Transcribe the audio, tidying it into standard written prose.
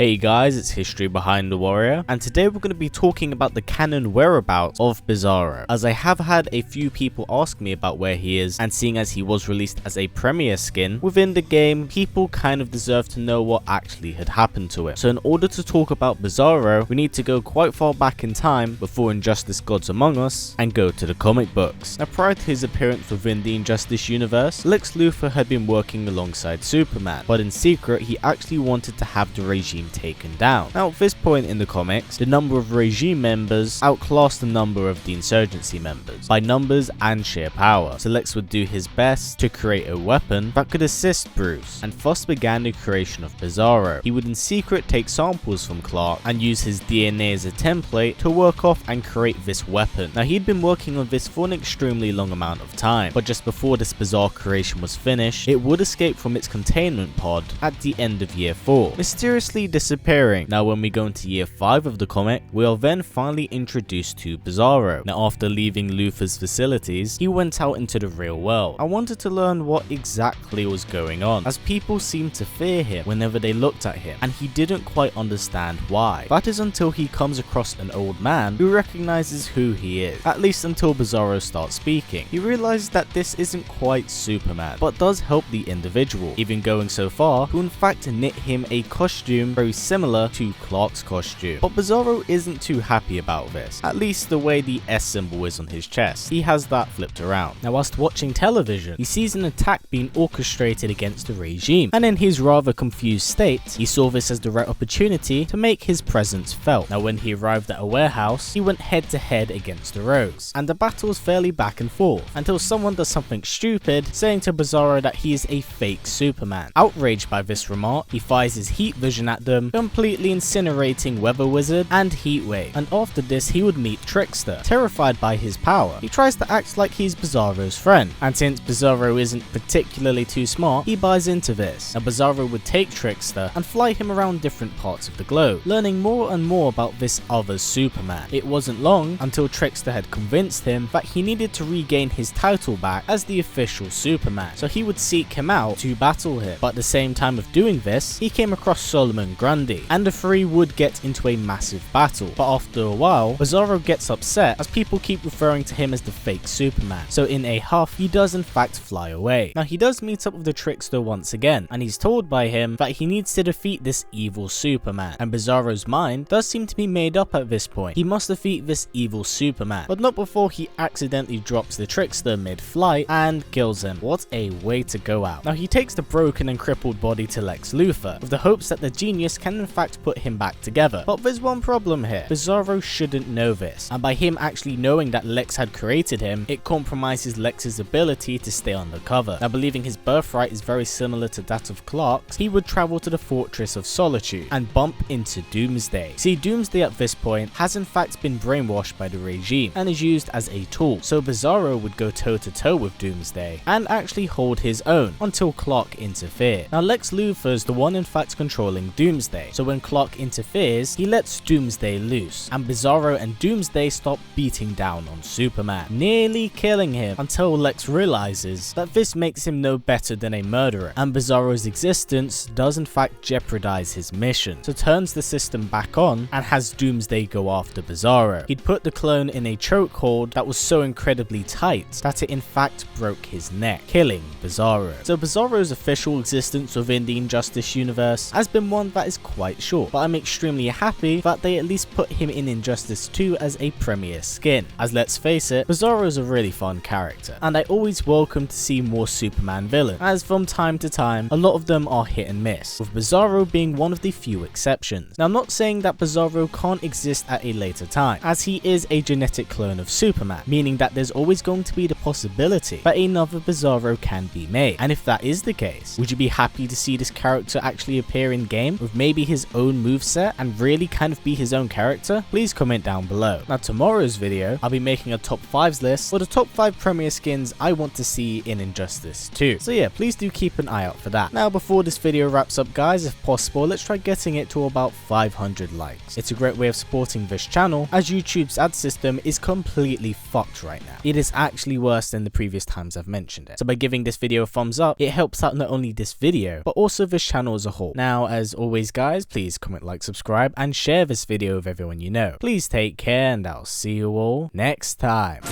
Hey guys, it's History Behind the Warrior, and today we're going to be talking about the canon whereabouts of Bizarro, as I have had a few people ask me about where he is, and seeing as he was released as a premiere skin within the game, people kind of deserve to know what actually had happened to him. So in order to talk about Bizarro, we need to go quite far back in time before Injustice Gods Among Us and go to the comic books. Now prior to his appearance within the Injustice universe, Lex Luthor had been working alongside Superman, but in secret he actually wanted to have the regime taken down. Now at this point in the comics, the number of regime members outclassed the number of the insurgency members by numbers and sheer power, so Lex would do his best to create a weapon that could assist Bruce, and thus began the creation of Bizarro. He would in secret take samples from Clark and use his DNA as a template to work off and create this weapon. Now he'd been working on this for an extremely long amount of time, but just before this bizarre creation was finished, it would escape from its containment pod at the end of year 4, mysteriously disappearing. Now when we go into year 5 of the comic, we are then finally introduced to Bizarro. Now after leaving Luthor's facilities, he went out into the real world. I wanted to learn what exactly was going on, as people seemed to fear him whenever they looked at him, and he didn't quite understand why. That is until he comes across an old man who recognizes who he is, at least until Bizarro starts speaking. He realizes that this isn't quite Superman, but does help the individual, even going so far to in fact knit him a costume very similar to Clark's costume. But Bizarro isn't too happy about this, at least the way the S symbol is on his chest. He has that flipped around. Now whilst watching television, he sees an attack being orchestrated against the regime, and in his rather confused state, he saw this as the right opportunity to make his presence felt. Now when he arrived at a warehouse, he went head to head against the Rogues, and the battle was fairly back and forth, until someone does something stupid, saying to Bizarro that he is a fake Superman. Outraged by this remark, he fires his heat vision at them, completely incinerating Weather Wizard and Heatwave, and after this he would meet Trickster. Terrified by his power, he tries to act like he's Bizarro's friend, and since Bizarro isn't particularly too smart, he buys into this. Now Bizarro would take Trickster and fly him around different parts of the globe, learning more and more about this other Superman. It wasn't long until Trickster had convinced him that he needed to regain his title back as the official Superman, so he would seek him out to battle him. But at the same time of doing this, he came across Solomon Grundy, and the three would get into a massive battle. But after a while, Bizarro gets upset as people keep referring to him as the fake Superman, so in a huff, he does in fact fly away. Now he does meet up with the Trickster once again, and he's told by him that he needs to defeat this evil Superman, and Bizarro's mind does seem to be made up at this point. He must defeat this evil Superman, but not before he accidentally drops the Trickster mid-flight and kills him. What a way to go out. Now he takes the broken and crippled body to Lex Luthor, with the hopes that the genius can in fact put him back together. But there's one problem here. Bizarro shouldn't know this, and by him actually knowing that Lex had created him, it compromises Lex's ability to stay undercover. Now believing his birthright is very similar to that of Clark's, he would travel to the Fortress of Solitude and bump into Doomsday. See, Doomsday at this point has in fact been brainwashed by the regime and is used as a tool, so Bizarro would go toe to toe with Doomsday and actually hold his own until Clark interfered. Now Lex Luthor is the one in fact controlling Doomsday, so when Clark interferes, he lets Doomsday loose, and Bizarro and Doomsday stop beating down on Superman, nearly killing him, until Lex realizes that this makes him no better than a murderer, and Bizarro's existence does in fact jeopardize his mission, so turns the system back on and has Doomsday go after Bizarro. He'd put the clone in a chokehold that was so incredibly tight that it in fact broke his neck, killing Bizarro. So Bizarro's official existence within the Injustice universe has been one that is quite short, but I'm extremely happy that they at least put him in Injustice 2 as a premiere skin, as let's face it, Bizarro is a really fun character, and I always welcome to see more Superman villains, as from time to time, a lot of them are hit and miss, with Bizarro being one of the few exceptions. Now I'm not saying that Bizarro can't exist at a later time, as he is a genetic clone of Superman, meaning that there's always going to be the possibility that another Bizarro can be made, and if that is the case, would you be happy to see this character actually appear in game with maybe his own moveset and really kind of be his own character? Please comment down below. Now tomorrow's video, I'll be making a top 5s list for the top 5 premiere skins I want to see in Injustice 2. So yeah, please do keep an eye out for that. Now before this video wraps up guys, if possible, let's try getting it to about 500 likes. It's a great way of supporting this channel, as YouTube's ad system is completely fucked right now. It is actually worse than the previous times I've mentioned it. So by giving this video a thumbs up, it helps out not only this video, but also this channel as a whole. Now as always always guys, please comment, like, subscribe, and share this video with everyone you know. Please take care, and I'll see you all next time.